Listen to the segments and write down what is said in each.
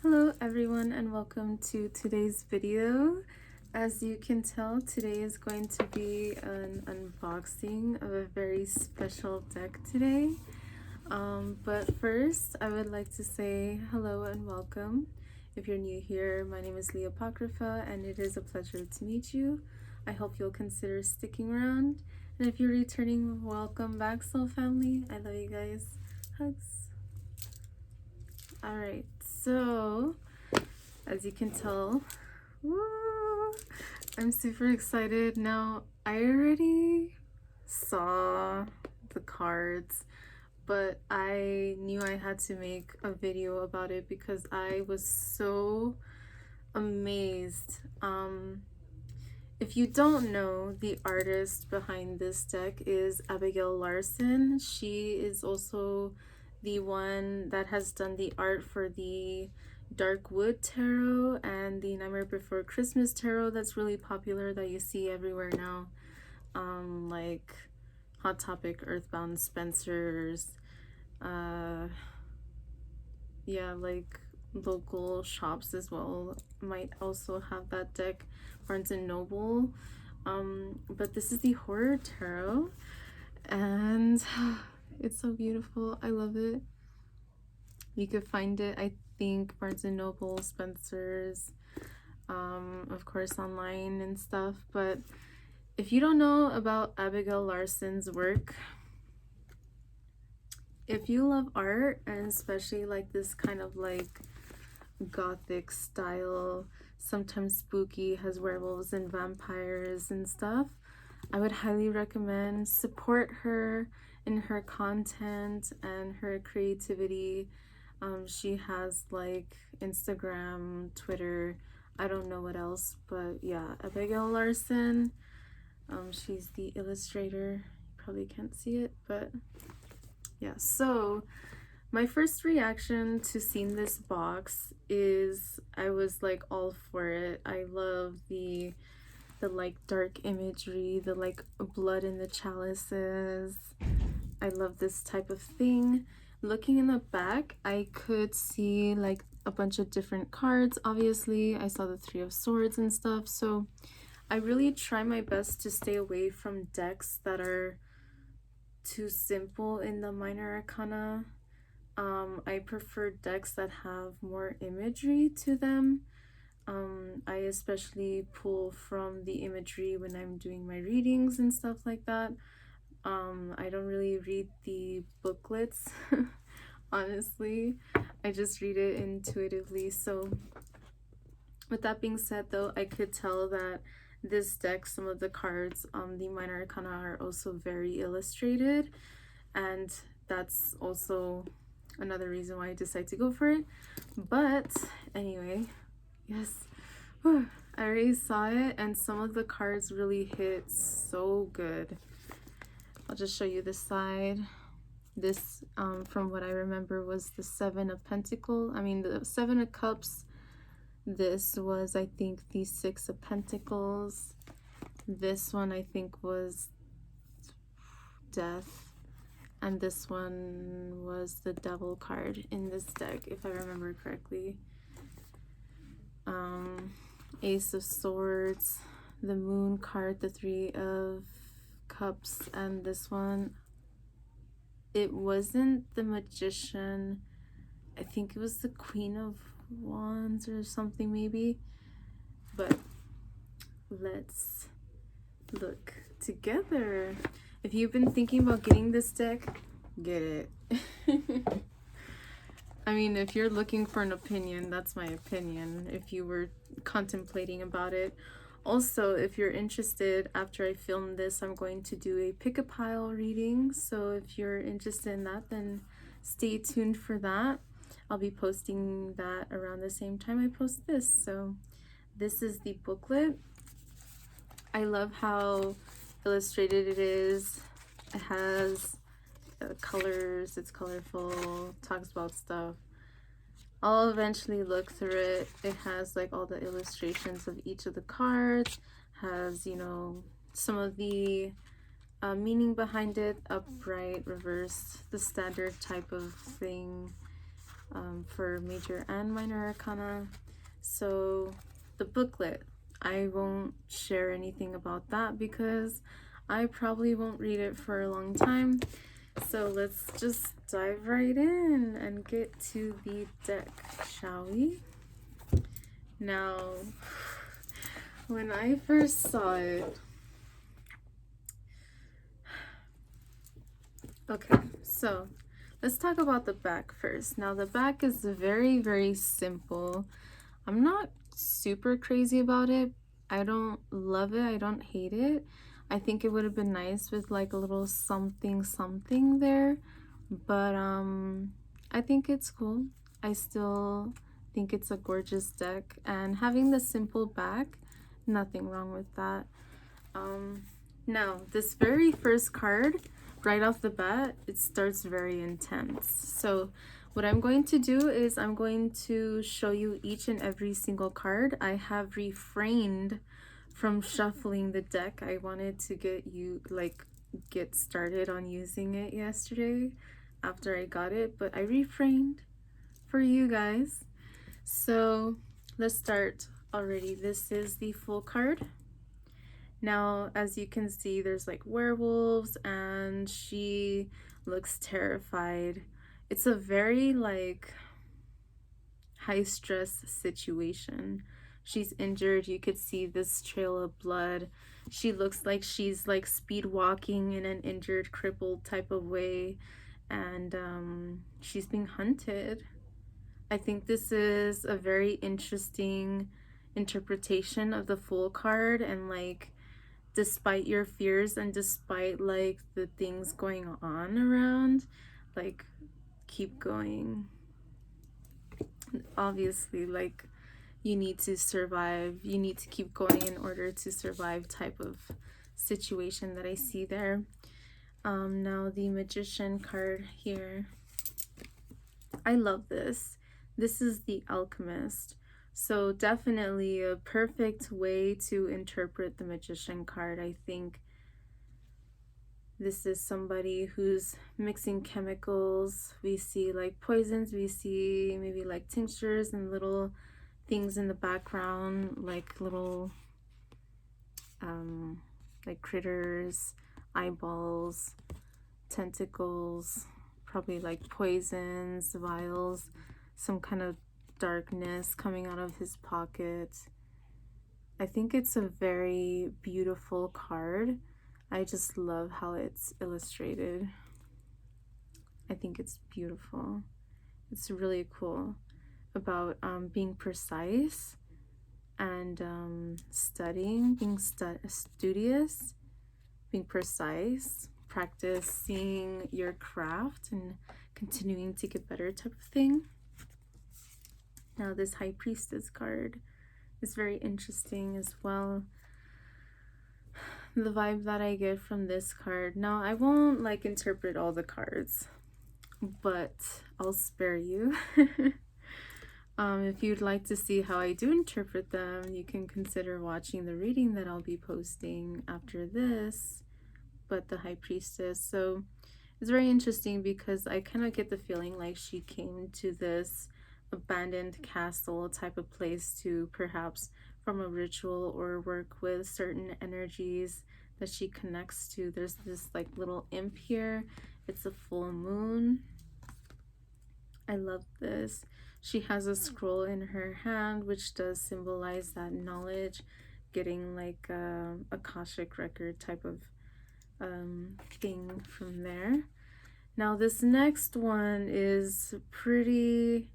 Hello everyone and welcome to today's video. As you can tell, today is going to be an unboxing of a very special deck today. But first, I would like to say hello and welcome. If you're new here, my name is Leah Apocrypha and it is a pleasure to meet you. I hope you'll consider sticking around. And if you're returning, welcome back, Soul Family. I love you guys. Hugs. Alright, so as you can tell, woo, I'm super excited. Now, I already saw the cards, but I knew I had to make a video about it because I was so amazed. If you don't know, the artist behind this deck is Abigail Larson. She is also the one that has done the art for the Darkwood Tarot and the Nightmare Before Christmas Tarot that's really popular that you see everywhere now. Like Hot Topic, Earthbound, Spencer's, yeah, like local shops as well might also have that deck. Barnes and Noble. But this is the Horror Tarot and it's so beautiful. I love it. You could find it, I think, Barnes and Noble, Spencer's, of course online and stuff. But if you don't know about Abigail Larson's work, if you love art and especially like this kind of like gothic style, sometimes spooky, has werewolves and vampires and stuff, I would highly recommend support her in her content and her creativity. She has like Instagram, Twitter, I don't know what else, but yeah, Abigail Larson. She's the illustrator. You probably can't see it, but yeah. So my first reaction to seeing this box is I was like all for it. I love the like dark imagery, the like blood in the chalices. I love this type of thing. Looking in the back, I could see like a bunch of different cards. Obviously, I saw the Three of Swords and stuff. So I really try my best to stay away from decks that are too simple in the minor arcana. I prefer decks that have more imagery to them. I especially pull from the imagery when I'm doing my readings and stuff like that. I don't really read the booklets, honestly. I just read it intuitively. So with that being said though, I could tell that this deck, some of the cards on the minor arcana are also very illustrated, and that's also another reason why I decided to go for it. But anyway, yes, I already saw it and some of the cards really hit so good. I'll just show you this side. This, from what I remember, was the Seven of Pentacles. I mean, the Seven of Cups. This was, I think, the Six of Pentacles. This one, I think, was Death. And this one was the Devil card in this deck, if I remember correctly. Ace of Swords, the Moon card, the Three of Cups, and this one, it wasn't the Magician. I think it was the Queen of Wands or something maybe. But let's look together. If you've been thinking about getting this deck, get it. I mean, if you're looking for an opinion, that's my opinion. If you were contemplating about it. Also, if you're interested, after I film this, I'm going to do a pick-a-pile reading. So if you're interested in that, then stay tuned for that. I'll be posting that around the same time I post this. So this is the booklet. I love how illustrated it is. It has colors, it's colorful, talks about stuff. I'll eventually look through it. It has like all the illustrations of each of the cards, has, you know, some of the meaning behind it, upright, reversed, the standard type of thing. for major and minor arcana. So the booklet, I won't share anything about that because I probably won't read it for a long time. So let's just dive right in and get to the deck, shall we? Now, when I first saw it, okay, so let's talk about the back first. Now, the back is very, very simple. I'm not super crazy about it. I don't love it. I don't hate it. I think it would have been nice with like a little something something there, but I think it's cool. I still think it's a gorgeous deck, and having the simple back, nothing wrong with that. Now this very first card, right off the bat, it starts very intense. So what I'm going to do is I'm going to show you each and every single card. I have refrained from shuffling the deck. I wanted to get started on using it yesterday after I got it, but I refrained for you guys. So let's start already. This is the full card. Now, as you can see, there's like werewolves and she looks terrified. It's a very like high stress situation. She's injured. You could see this trail of blood. She looks like she's like speed walking in an injured, crippled type of way, and she's being hunted. I think this is a very interesting interpretation of the Fool card, and like despite your fears and despite like the things going on around, like keep going. Obviously, like you need to survive, you need to keep going in order to survive type of situation that I see there. Now the Magician card here, I love this. This is the Alchemist. So definitely a perfect way to interpret the Magician card. I think this is somebody who's mixing chemicals. We see like poisons, we see maybe like tinctures and little things in the background, like little like critters, eyeballs, tentacles, probably like poisons, vials, some kind of darkness coming out of his pocket. I think it's a very beautiful card. I just love how it's illustrated. I think it's beautiful. It's really cool about being precise and studying, being studious, being precise, practicing your craft and continuing to get better type of thing. Now this High Priestess card is very interesting as well. The vibe that I get from this card, now I won't like interpret all the cards, but I'll spare you. If you'd like to see how I do interpret them, you can consider watching the reading that I'll be posting after this. But the High Priestess, so it's very interesting because I kind of get the feeling like she came to this abandoned castle type of place to perhaps from a ritual or work with certain energies that she connects to. There's this like little imp here. It's a full moon. I love this. She has a scroll in her hand, which does symbolize that knowledge, getting like a Akashic record type of thing from there. Now this next one is pretty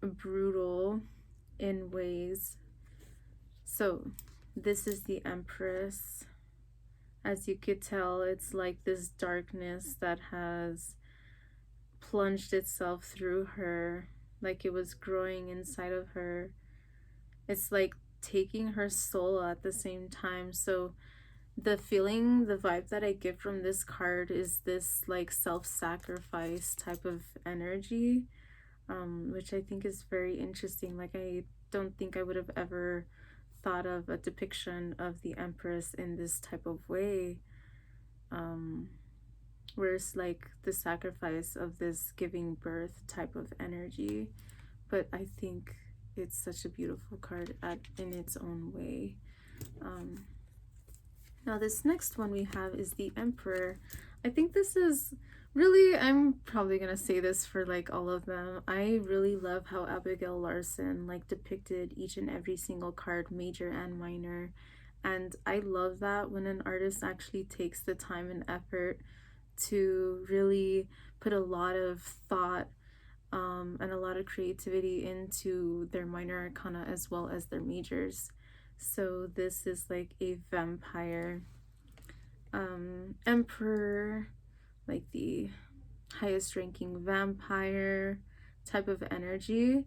brutal in ways. So this is the Empress. As you could tell, it's like this darkness that has plunged itself through her, like it was growing inside of her. It's like taking her soul at the same time. So the feeling, the vibe that I get from this card is this like self-sacrifice type of energy, which I think is very interesting. Like I don't think I would have ever thought of a depiction of the Empress in this type of way. where it's like the sacrifice of this giving birth type of energy. But I think it's such a beautiful card in its own way. Now this next one we have is the Emperor. I think this is really, I'm probably gonna say this for like all of them. I really love how Abigail Larson like depicted each and every single card, major and minor. And I love that when an artist actually takes the time and effort to really put a lot of thought and a lot of creativity into their minor arcana as well as their majors. So this is like a vampire emperor, like the highest ranking vampire type of energy.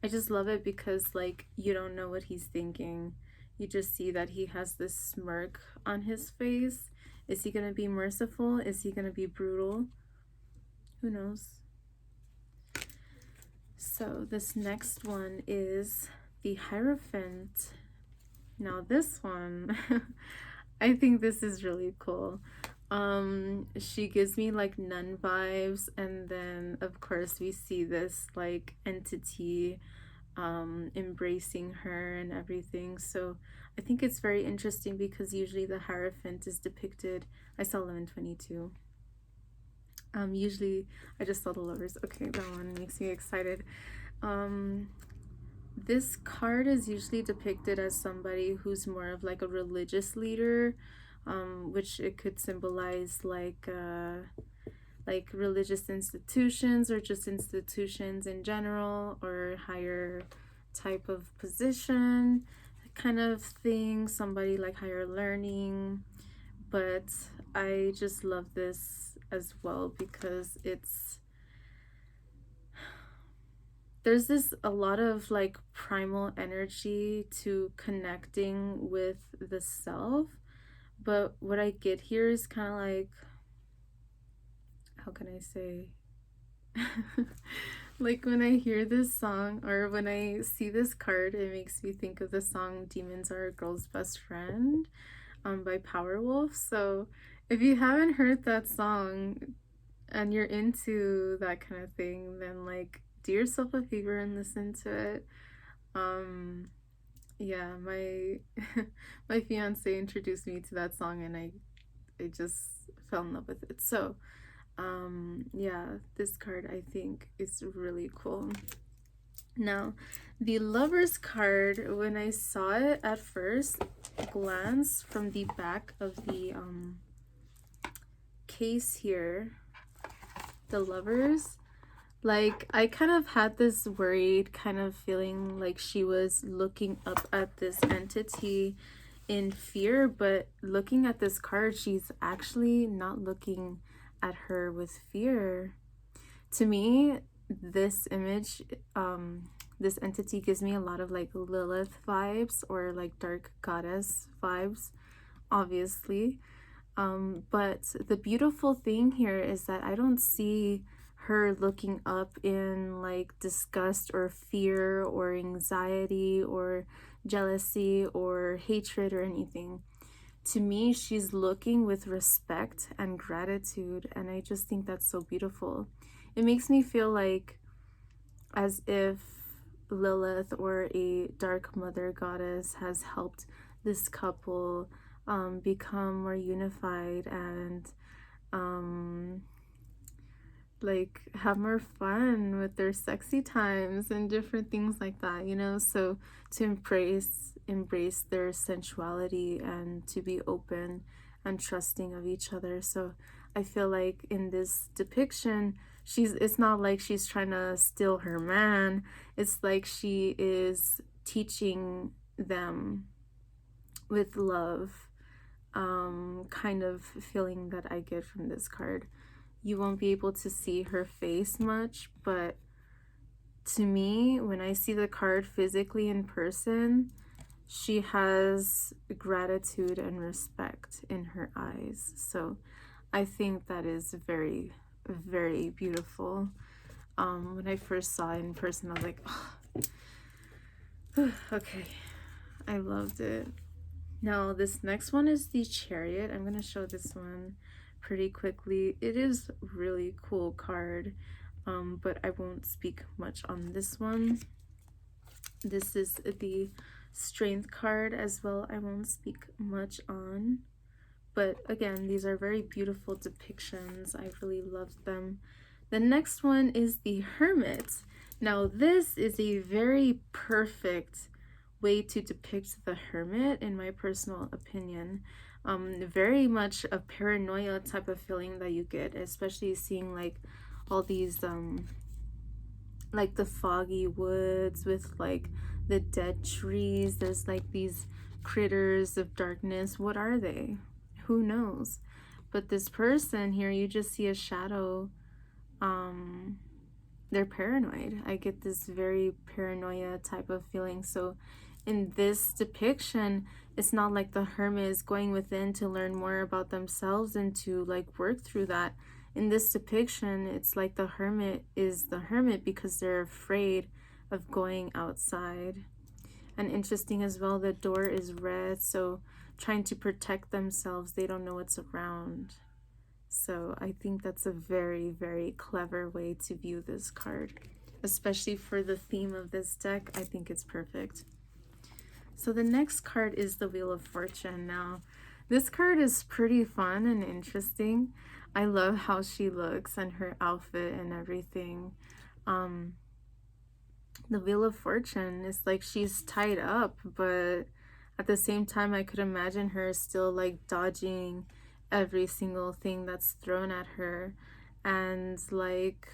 I just love it because like you don't know what he's thinking. You just see that he has this smirk on his face. Is he going to be merciful? Is he going to be brutal? Who knows? So this next one is the Hierophant. Now this one, I think this is really cool. She gives me like nun vibes, and then of course we see this like entity embracing her and everything. So I think it's very interesting because usually the Hierophant is depicted. I saw 1122. Usually I just saw the Lovers. Okay, that one makes me excited. This card is usually depicted as somebody who's more of like a religious leader, which it could symbolize like religious institutions or just institutions in general, or higher type of position kind of thing, somebody like higher learning. But I just love this as well because there's this a lot of like primal energy to connecting with the self. But what I get here is kind of like, how can I say? Like when I hear this song or when I see this card, it makes me think of the song Demons Are a Girl's Best Friend by Powerwolf. So if you haven't heard that song and you're into that kind of thing, then like do yourself a favor and listen to it. Yeah, my my fiance introduced me to that song and I just fell in love with it. So yeah, this card I think is really cool. Now the Lovers card, when I saw it at first glance from the back of the case here, the Lovers, like I kind of had this worried kind of feeling like she was looking up at this entity in fear, but looking at this card, she's actually not looking at her with fear. To me, this image, this entity gives me a lot of like Lilith vibes or like dark goddess vibes, obviously. But the beautiful thing here is that I don't see her looking up in like disgust or fear or anxiety or jealousy or hatred or anything. To me, she's looking with respect and gratitude, and I just think that's so beautiful. It makes me feel like as if Lilith or a dark mother goddess has helped this couple become more unified and like have more fun with their sexy times and different things like that, you know. So to embrace their sensuality and to be open and trusting of each other. So I feel like in this depiction, it's not like she's trying to steal her man. It's like she is teaching them with love, kind of feeling that I get from this card. You won't be able to see her face much, but to me, when I see the card physically in person, she has gratitude and respect in her eyes. So I think that is very, very beautiful. When I first saw it in person, I was like, oh. Okay, I loved it. Now this next one is the Chariot. I'm going to show this one pretty quickly. It is really cool card, but I won't speak much on this one. This is the strength card as well. I won't speak much on. But again, these are very beautiful depictions. I really loved them. The next one is the Hermit. Now this is a very perfect way to depict the Hermit, in my personal opinion. Very much a paranoia type of feeling that you get, especially seeing like all these like the foggy woods with like the dead trees. There's like these critters of darkness. What are they? Who knows? But this person here, you just see a shadow. They're paranoid. I get this very paranoia type of feeling. So in this depiction, it's not like the hermit is going within to learn more about themselves and to like work through that. In this depiction, it's like the hermit is the hermit because they're afraid of going outside. And interesting as well, the door is red, so trying to protect themselves, they don't know what's around. So I think that's a very, very clever way to view this card, especially for the theme of this deck. I think it's perfect. So the next card is the Wheel of Fortune. Now, this card is pretty fun and interesting. I love how she looks and her outfit and everything. The Wheel of Fortune is like she's tied up, but at the same time, I could imagine her still like dodging every single thing that's thrown at her and like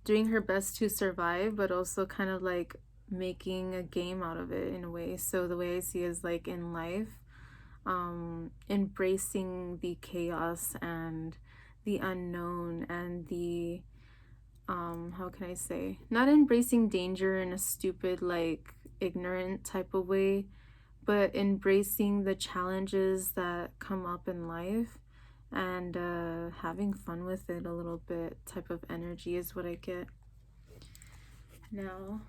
doing her best to survive, but also kind of like making a game out of it in a way. So the way I see it is like in life, embracing the chaos and the unknown and the how can I say, not embracing danger in a stupid like ignorant type of way, but embracing the challenges that come up in life and having fun with it a little bit type of energy is what I get. Now,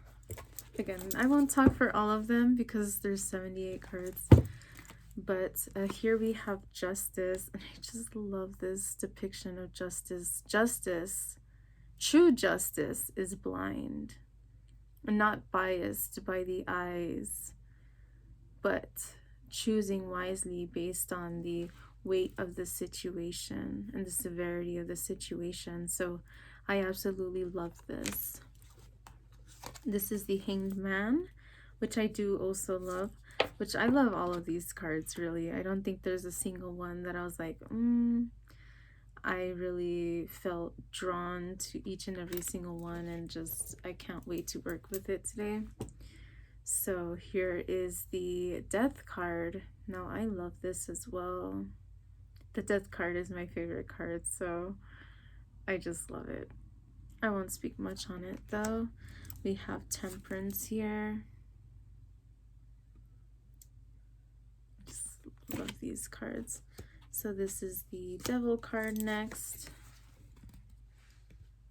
again, I won't talk for all of them because there's 78 cards, but here we have Justice, and I just love this depiction of justice. Justice, true justice, is blind and not biased by the eyes, but choosing wisely based on the weight of the situation and the severity of the situation. So I absolutely love this. This is the Hanged Man, which I do also love, which I love all of these cards, really. I don't think there's a single one that I was like, I really felt drawn to each and every single one, and just I can't wait to work with it today. So here is the Death card. Now I love this as well. The Death card is my favorite card, so I just love it. I won't speak much on it though. We have Temperance here. Just love these cards. So this is the Devil card next,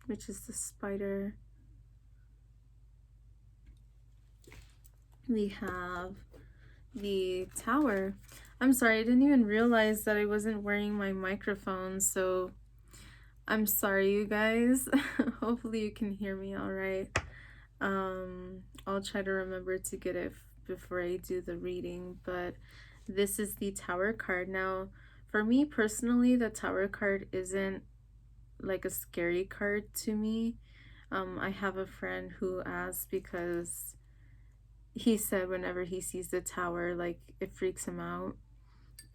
which is the Spider. We have the Tower. I'm sorry, I didn't even realize that I wasn't wearing my microphone, so I'm sorry, you guys. Hopefully you can hear me all right. I'll try to remember to get it before I do the reading, but this is the Tower card. Now, for me personally, the Tower card isn't like a scary card to me. I have a friend who asked because he said whenever he sees the Tower, like it freaks him out,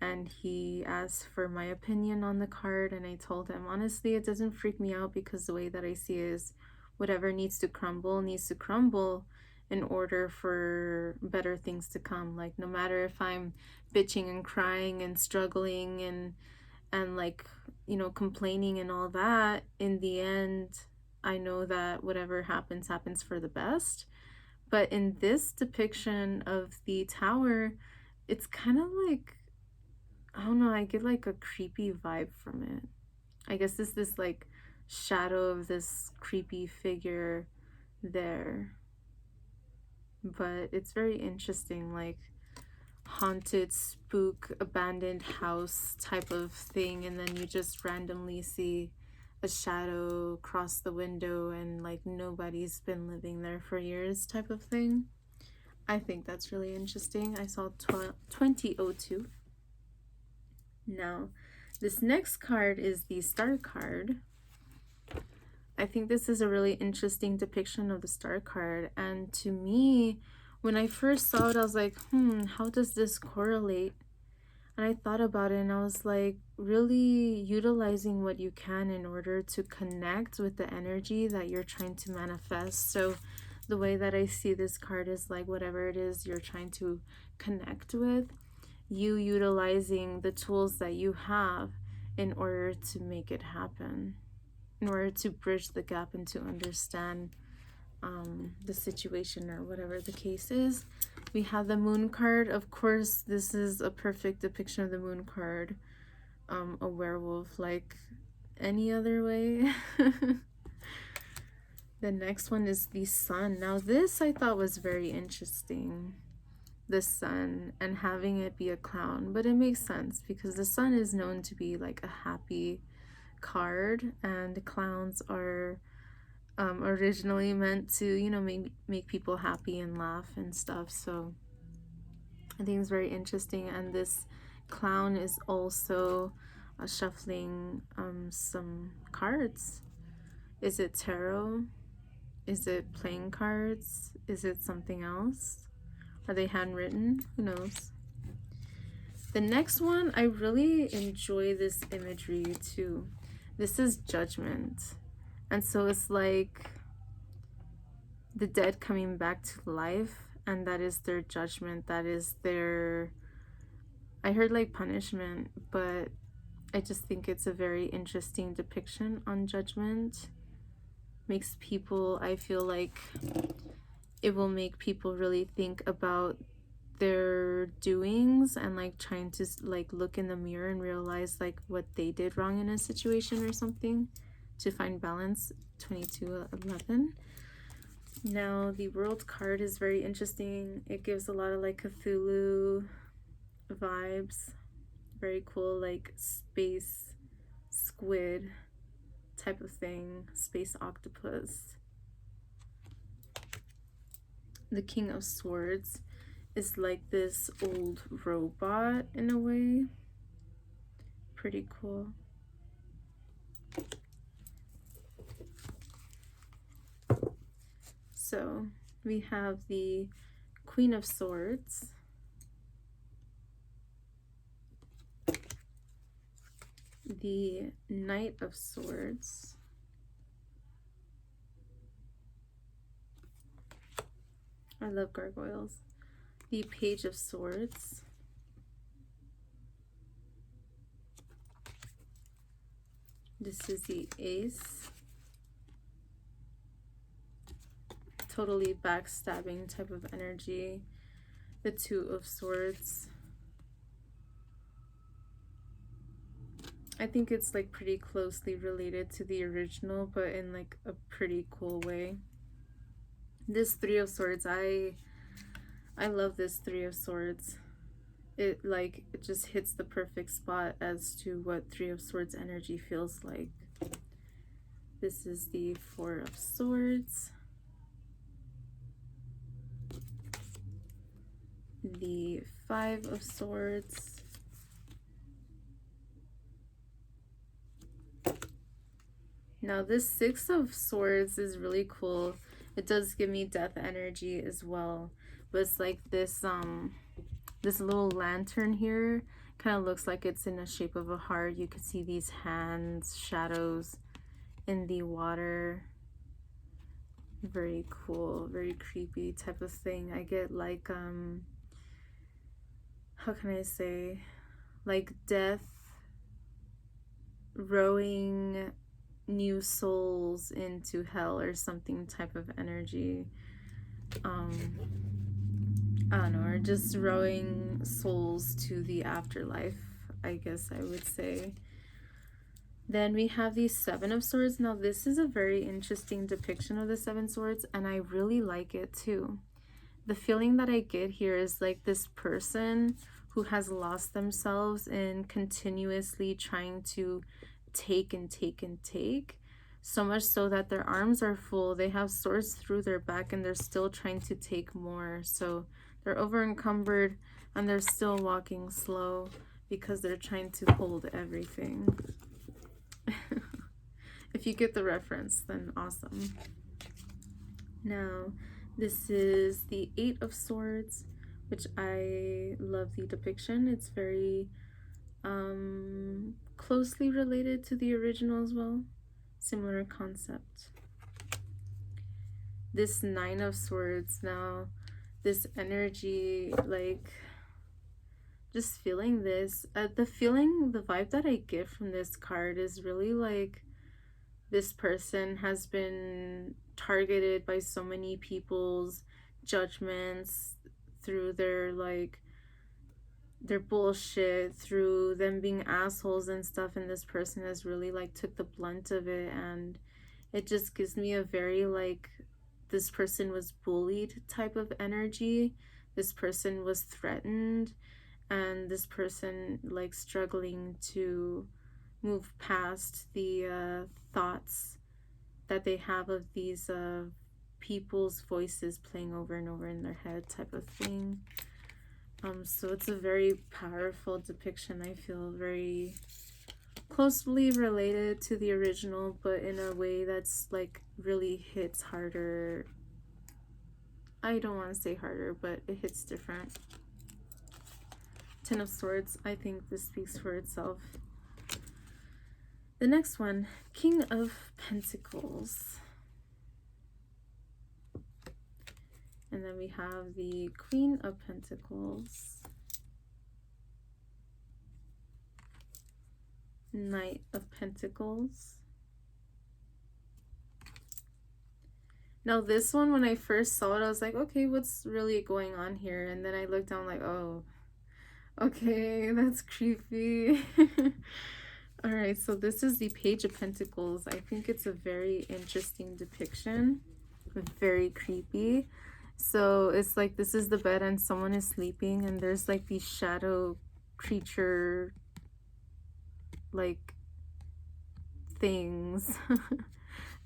and he asked for my opinion on the card, and I told him honestly it doesn't freak me out because the way that I see it is whatever needs to crumble in order for better things to come. Like no matter if I'm bitching and crying and struggling and like, you know, complaining and all that, in the end I know that whatever happens for the best. But in this depiction of the Tower, it's kind of like, I don't know, I get like a creepy vibe from it. I guess this like shadow of this creepy figure there. But it's very interesting, like haunted, spook, abandoned house type of thing, and then you just randomly see a shadow cross the window and like nobody's been living there for years type of thing. I think that's really interesting. I saw 2002. Now, this next card is the Star card. I think this is a really interesting depiction of the Star card, and to me, when I first saw it, I was like, how does this correlate? And I thought about it and I was like, really utilizing what you can in order to connect with the energy that you're trying to manifest. So the way that I see this card is like, whatever it is you're trying to connect with, you utilizing the tools that you have in order to make it happen, in order to bridge the gap and to understand the situation or whatever the case is. We have the Moon card. Of course, this is a perfect depiction of the Moon card. A werewolf like any other way. The next one is the Sun. Now this I thought was very interesting. The Sun and having it be a clown, but it makes sense because the Sun is known to be like a happy card, and clowns are originally meant to, you know, make people happy and laugh and stuff. So I think it's very interesting. And this clown is also shuffling some cards. Is it tarot? Is it playing cards? Is it something else? Are they handwritten? Who knows? The next one, I really enjoy this imagery too. This is Judgment. And so it's like the dead coming back to life, and that is their judgment. That is their, I heard like punishment, but I just think it's a very interesting depiction on judgment. Makes people, I feel like it will make people really think about their doings and like trying to like look in the mirror and realize like what they did wrong in a situation or something, to find balance. 2211. Now the World card is very interesting. It gives a lot of like Cthulhu vibes. Very cool, like space squid type of thing, space octopus. The King of Swords is like this old robot in a way. Pretty cool. So we have the Queen of Swords, the Knight of Swords, I love gargoyles, the Page of Swords, this is the Ace, totally backstabbing type of energy, the Two of Swords. I think it's like pretty closely related to the original, but in like a pretty cool way. This Three of Swords, I love this Three of Swords. It just hits the perfect spot as to what Three of Swords energy feels like. This is the Four of Swords, the Five of Swords, now this Six of Swords is really cool. It does give me death energy as well, but it's like this this little lantern here kind of looks like it's in the shape of a heart. You can see these hands, shadows in the water. Very cool, very creepy type of thing. I get like how can I say, like death rowing new souls into hell or something type of energy. I don't know, or just rowing souls to the afterlife, I guess I would say. Then we have the Seven of Swords. Now this is a very interesting depiction of the Seven Swords, and I really like it too, the feeling that I get here is like this person who has lost themselves in continuously trying to take and take and take, so much so that their arms are full, they have swords through their back, and they're still trying to take more. So they're over encumbered and they're still walking slow because they're trying to hold everything. If you get the reference, then awesome. Now, this is the Eight of Swords, which I love the depiction. It's very closely related to the original as well. Similar concept. This Nine of Swords, now this energy, like just feeling this, the vibe that I get from this card is really like this person has been targeted by so many people's judgments through their bullshit, through them being assholes and stuff, and this person has really like took the blunt of it. And it just gives me a very like, this person was bullied type of energy, this person was threatened, and this person like struggling to move past the thoughts that they have of these people's voices playing over and over in their head type of thing. So it's a very powerful depiction. I feel very closely related to the original, but in a way that's like really hits harder. I don't want to say harder, but it hits different. Ten of Swords, I think this speaks for itself. The next one, King of Pentacles. And then we have the Queen of Pentacles. Knight of Pentacles. Now this one, when I first saw it, I was like, okay, what's really going on here? And then I looked down like, oh, okay, that's creepy. All right, so this is the Page of Pentacles. I think it's a very interesting depiction, very creepy. So it's like this is the bed and someone is sleeping, and there's like these shadow creature like things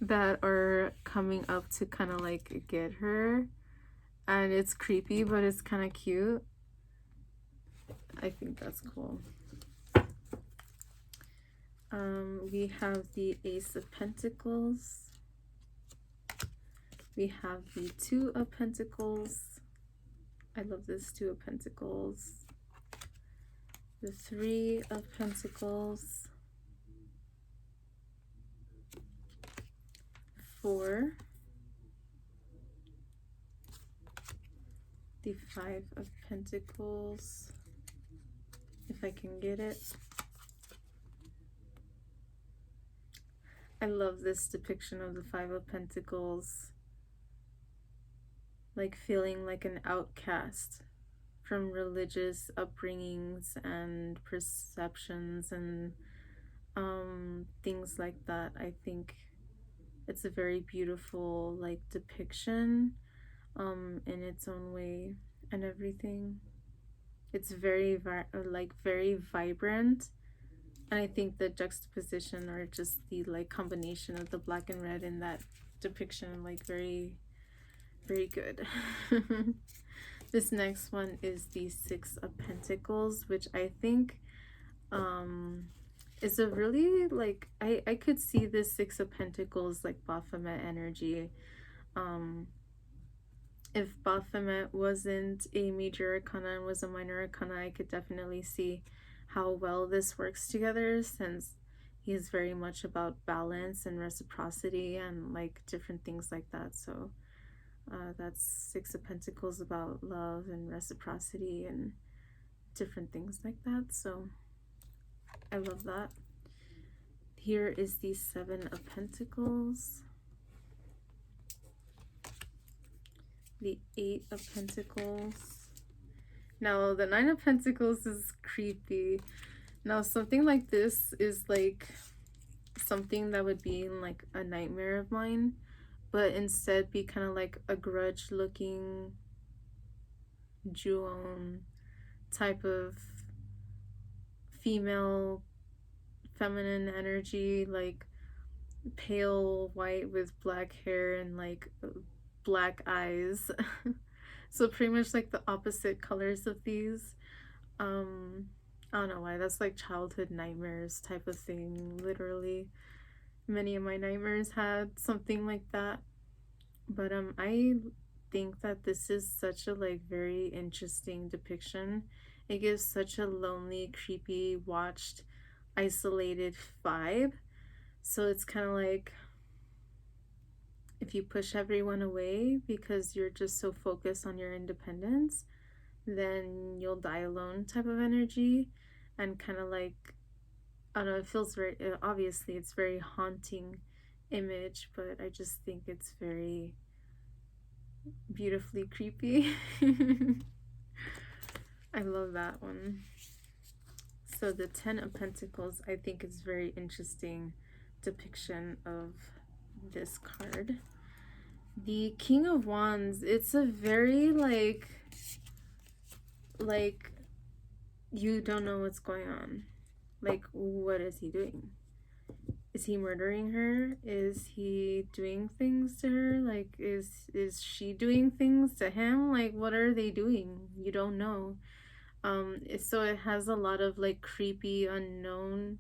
that are coming up to kind of like get her, and it's creepy, but it's kind of cute. I think that's cool. We have the Ace of Pentacles. We have the Two of Pentacles. I love this Two of Pentacles. The Three of Pentacles. 4. The Five of Pentacles, if I can get it. I love this depiction of the Five of Pentacles, like feeling like an outcast from religious upbringings and perceptions and things like that. I think it's a very beautiful like depiction in its own way and everything. It's very very vibrant, and I think the juxtaposition or just the like combination of the black and red in that depiction, like very, very good. This next one is the Six of Pentacles, which I think is a really like, I could see this Six of Pentacles like Baphomet energy. If Baphomet wasn't a major arcana and was a minor arcana, I could definitely see how well this works together, since he is very much about balance and reciprocity and like different things like that. So that's Six of Pentacles, about love and reciprocity and different things like that. So I love that. Here is the Seven of Pentacles. The Eight of Pentacles. Now the Nine of Pentacles is creepy. Now something like this is like something that would be in like a nightmare of mine, but instead be kind of like a grudge looking Ju-on type of female feminine energy, like pale white with black hair and like black eyes. So pretty much like the opposite colors of these. um I don't know why, that's like childhood nightmares type of thing, literally. Many of my nightmares had something like that. But I think that this is such a like very interesting depiction. It gives such a lonely, creepy, watched, isolated vibe. So it's kind of like if you push everyone away because you're just so focused on your independence, then you'll die alone type of energy. And kind of like, I don't know, it feels very, obviously it's very haunting image, but I just think it's very beautifully creepy. I love that one. So the Ten of Pentacles, I think, is very interesting depiction of this card. The King of Wands, it's a very like you don't know what's going on. Like, what is he doing? Is he murdering her? Is he doing things to her? Like, is she doing things to him? Like, what are they doing? You don't know. So it has a lot of like creepy, unknown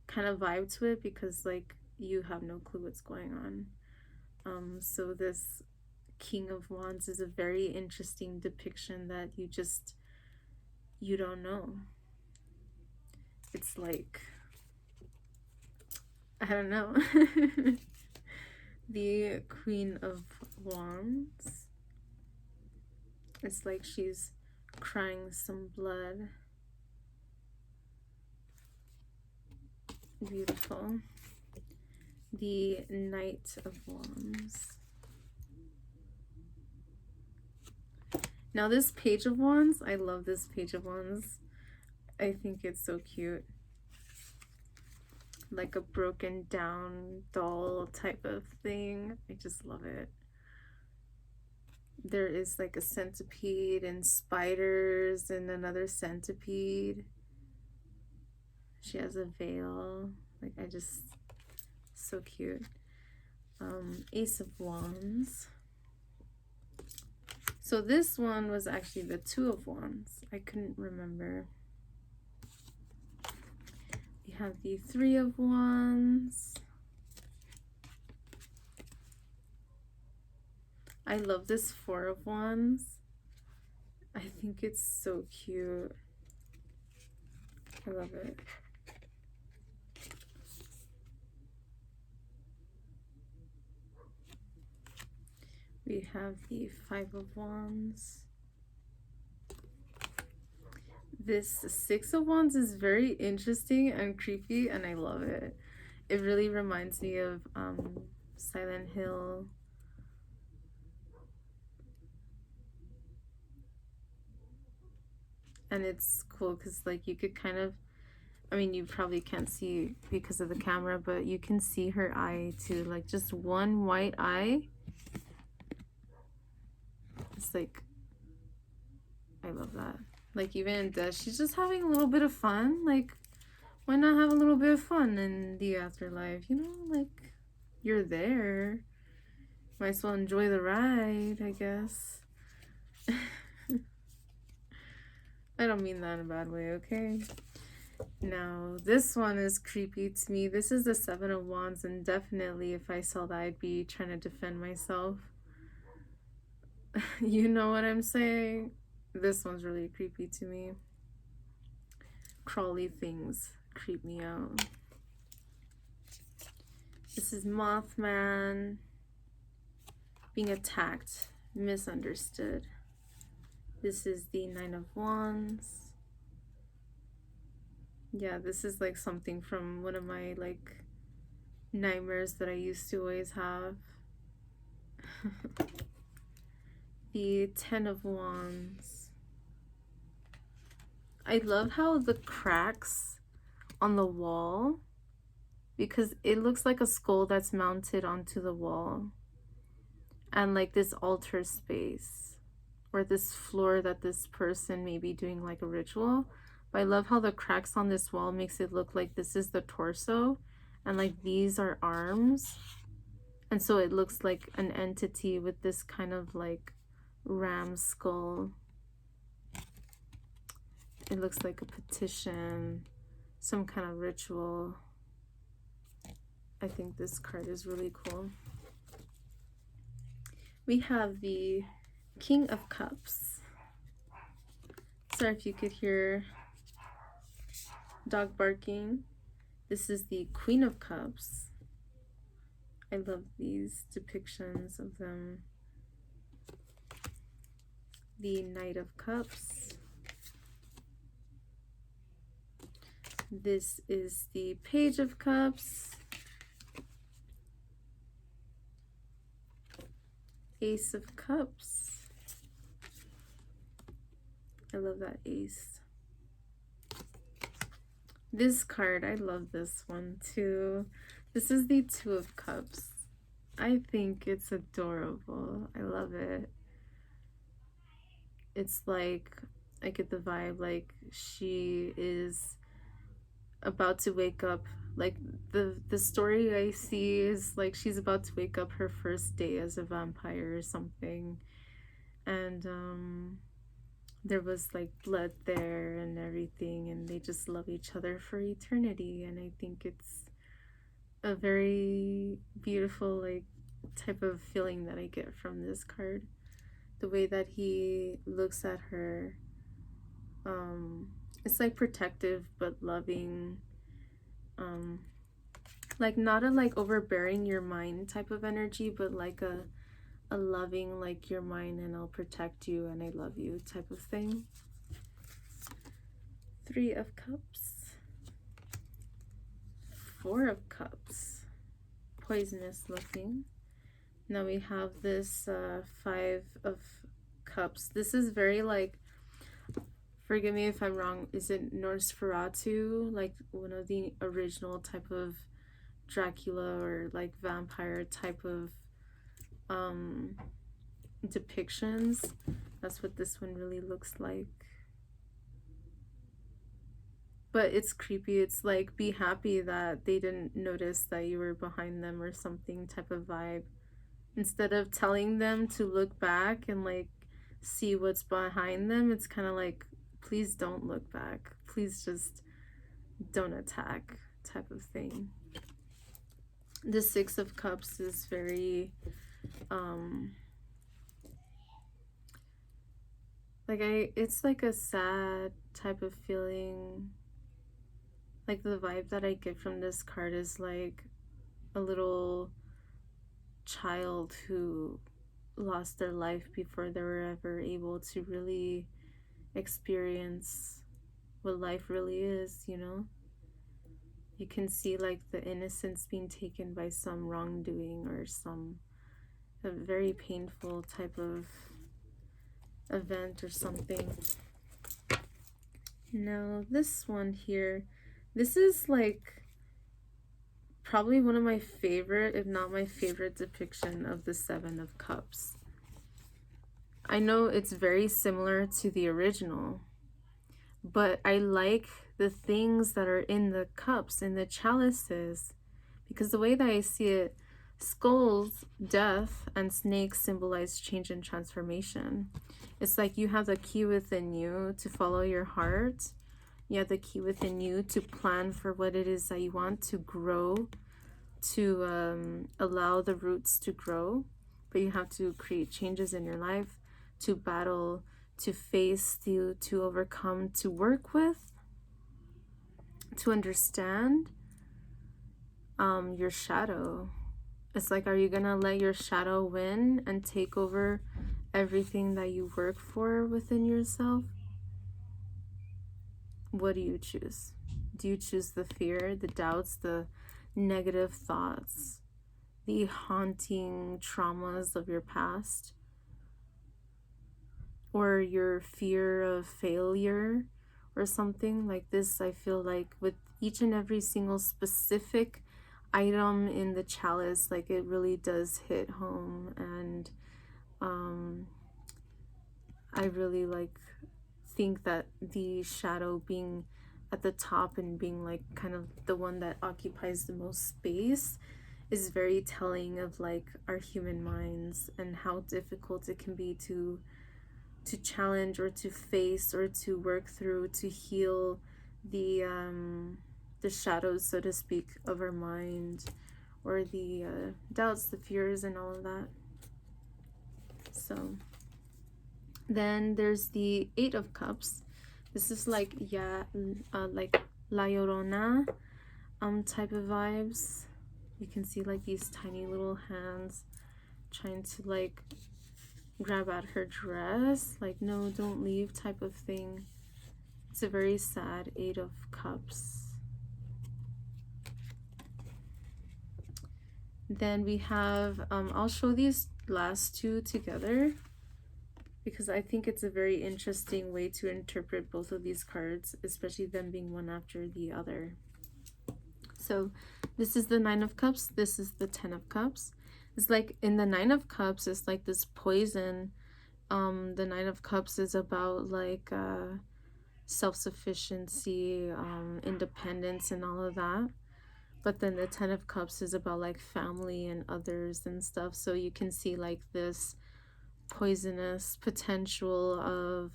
kind of vibe to it, because like you have no clue what's going on. So this King of Wands is a very interesting depiction that you don't know. It's like, I don't know. The Queen of Wands, it's like she's crying some blood. Beautiful. The Knight of Wands. Now this Page of Wands, I love this Page of Wands. I think it's so cute. Like a broken down doll type of thing. I just love it. There is like a centipede and spiders and another centipede. She has a veil. Like, I just, so cute. Ace of Wands. So this one was actually the Two of Wands. I couldn't remember. We have the Three of Wands. I love this Four of Wands. I think it's so cute. I love it. We have the Five of Wands. This Six of Wands is very interesting and creepy, and I love it. It really reminds me of Silent Hill. And it's cool because like you could kind of, I mean, you probably can't see because of the camera, but you can see her eye too, like just one white eye. It's like, I love that. Like, even in death, she's just having a little bit of fun. Like, why not have a little bit of fun in the afterlife? You know, like, you're there. Might as well enjoy the ride, I guess. I don't mean that in a bad way, okay? Now, this one is creepy to me. This is the Seven of Wands, and definitely if I saw that, I'd be trying to defend myself. You know what I'm saying? This one's really creepy to me. Crawly things creep me out. This is Mothman being attacked, misunderstood. This is the Nine of Wands. Yeah, this is like something from one of my like nightmares that I used to always have. The Ten of Wands. I love how the cracks on the wall, because it looks like a skull that's mounted onto the wall, and like this altar space. or this floor that this person may be doing like a ritual. But I love how the cracks on this wall makes it look like this is the torso and like these are arms. And so it looks like an entity with this kind of like ram skull. It looks like a petition, some kind of ritual. I think this card is really cool. We have the King of Cups. Sorry if you could hear dog barking. This is the Queen of Cups. I love these depictions of them. The Knight of Cups. This is the Page of Cups. Ace of Cups. I love that ace. This card, I love this one too. This is the Two of Cups. I think it's adorable. I love it. It's like, I get the vibe like she is about to wake up. Like the story I see is like she's about to wake up her first day as a vampire or something. And there was like blood there and everything, and they just love each other for eternity. And I think it's a very beautiful like type of feeling that I get from this card. The way that he looks at her, it's like protective but loving, like not a like overbearing your mind type of energy, but like a loving, like you're mine and I'll protect you and I love you type of thing. Three of Cups. Four of Cups. Poisonous looking. Now we have this Five of Cups. This is very like, forgive me if I'm wrong, is it Nosferatu? Like one of the original type of Dracula or like vampire type of depictions. That's what this one really looks like. But it's creepy. It's like, be happy that they didn't notice that you were behind them or something type of vibe. Instead of telling them to look back and like see what's behind them, it's kind of like, please don't look back. Please just don't attack type of thing. The Six of Cups is very it's like a sad type of feeling. Like the vibe that I get from this card is like a little child who lost their life before they were ever able to really experience what life really is, you know? You can see like the innocence being taken by some wrongdoing or a very painful type of event or something. Now this one here, this is like probably one of my favorite, if not my favorite depiction of the Seven of Cups. I know it's very similar to the original, but I like the things that are in the cups, in the chalices, because the way that I see it, skulls, death, and snakes symbolize change and transformation. It's like you have the key within you to follow your heart. You have the key within you to plan for what it is that you want to grow, to allow the roots to grow. But you have to create changes in your life, to battle, to face, to overcome, to work with, to understand your shadow. It's like, are you gonna let your shadow win and take over everything that you work for within yourself? What do you choose? Do you choose the fear, the doubts, the negative thoughts, the haunting traumas of your past? Or your fear of failure or something like this? I feel like with each and every single specific item in the chalice, like it really does hit home. And I really like think that the shadow being at the top and being like kind of the one that occupies the most space is very telling of like our human minds and how difficult it can be to challenge or to face or to work through to heal the shadows, so to speak, of our mind, or the doubts, the fears, and all of that. So then there's the Eight of Cups. This is like like La Llorona type of vibes. You can see like these tiny little hands trying to like grab at her dress, like no, don't leave type of thing. It's a very sad Eight of Cups. Then we have I'll show these last two together because I think it's a very interesting way to interpret both of these cards, especially them being one after the other. So this is the Nine of Cups, this is the Ten of Cups. It's like in the Nine of Cups, it's like this poison. The Nine of Cups is about like self-sufficiency, independence, and all of that. But then the Ten of Cups is about like family and others and stuff. So you can see like this poisonous potential of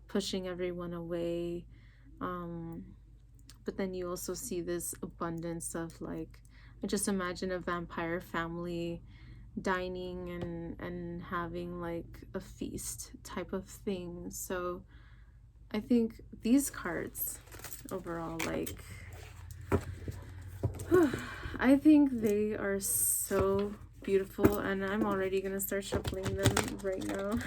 pushing everyone away. But then you also see this abundance of like, I just imagine a vampire family dining and having like a feast type of thing. So I think these cards overall, like, I think they are so beautiful, and I'm already gonna start shuffling them right now.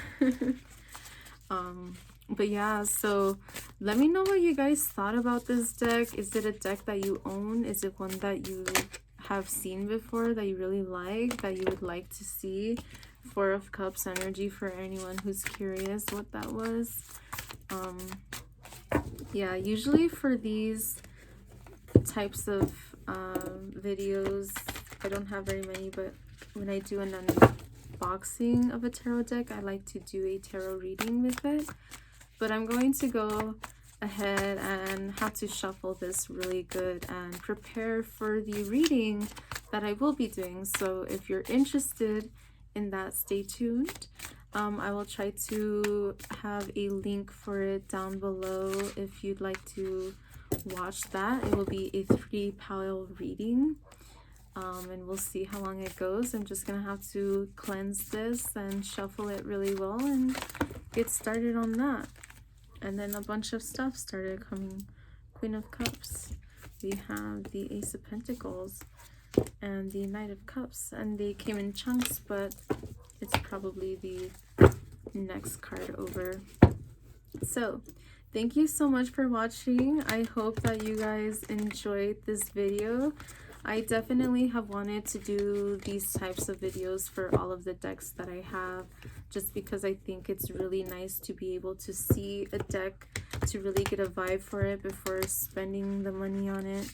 But yeah, so let me know what you guys thought about this deck. Is it a deck that you own? Is it one that you have seen before that you really like, that you would like to see? Four of Cups energy for anyone who's curious what that was. Yeah, usually for these types of videos, I don't have very many, but when I do an unboxing of a tarot deck, I like to do a tarot reading with it. But I'm going to go ahead and have to shuffle this really good and prepare for the reading that I will be doing. So if you're interested in that, stay tuned. I will try to have a link for it down below if you'd like to watch that. It will be a 3-pile reading, and we'll see how long it goes. I'm just gonna have to cleanse this and shuffle it really well and get started on that. And then a bunch of stuff started coming. Queen of Cups, we have the Ace of Pentacles, and the Knight of Cups, and they came in chunks, but it's probably the next card over. So thank you so much for watching. I hope that you guys enjoyed this video. I definitely have wanted to do these types of videos for all of the decks that I have, just because I think it's really nice to be able to see a deck, to really get a vibe for it before spending the money on it.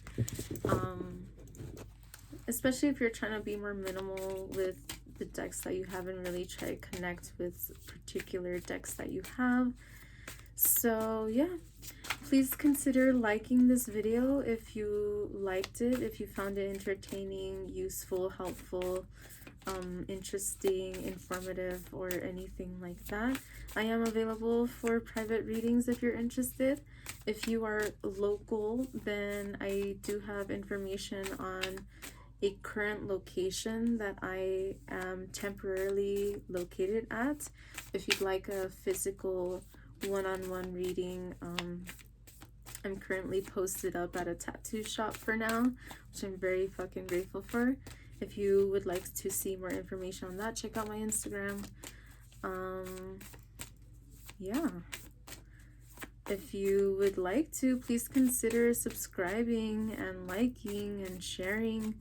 Especially if you're trying to be more minimal with the decks that you haven't really tried to connect with particular decks that you have. So yeah, please consider liking this video if you liked it, if you found it entertaining, useful, helpful, interesting, informative, or anything like that. I am available for private readings if you're interested. If you are local, then I do have information on a current location that I am temporarily located at. If you'd like a physical one-on-one reading, I'm currently posted up at a tattoo shop for now, which I'm very fucking grateful for. If you would like to see more information on that, check out my Instagram. Yeah, if you would like to, please consider subscribing and liking and sharing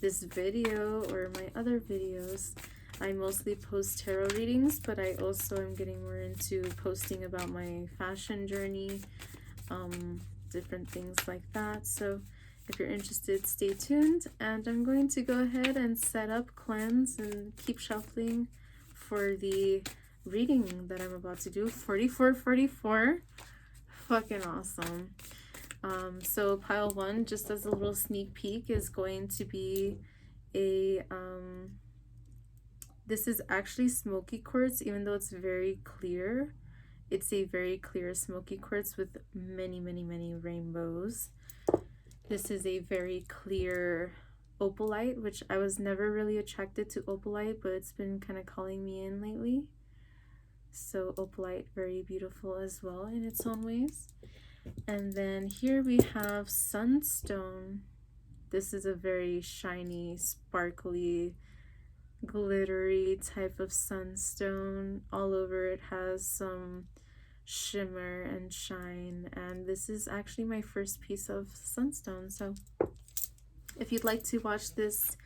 this video or my other videos. I mostly post tarot readings, but I also am getting more into posting about my fashion journey, different things like that. So if you're interested, stay tuned, and I'm going to go ahead and set up, cleanse, and keep shuffling for the reading that I'm about to do. 4444. Fucking awesome. So pile 1, just as a little sneak peek, is going to be a this is actually smoky quartz, even though it's very clear. It's a very clear smoky quartz with many rainbows. This is a very clear opalite, which I was never really attracted to opalite, but it's been kind of calling me in lately. So opalite, very beautiful as well in its own ways. And then here we have sunstone. This is a very shiny, sparkly, glittery type of sunstone. All over it has some shimmer and shine, and this is actually my first piece of sunstone. So if you'd like to watch this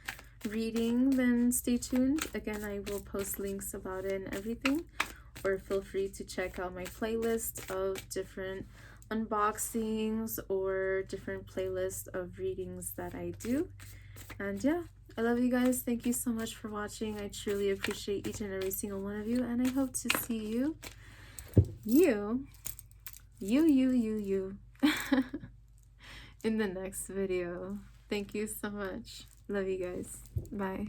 reading, then stay tuned. Again, I will post links about it and everything, or feel free to check out my playlist of different unboxings or different playlists of readings that I do. And yeah, I love you guys. Thank you so much for watching. I truly appreciate each and every single one of you, and I hope to see you in the next video. Thank you so much. Love you guys. Bye.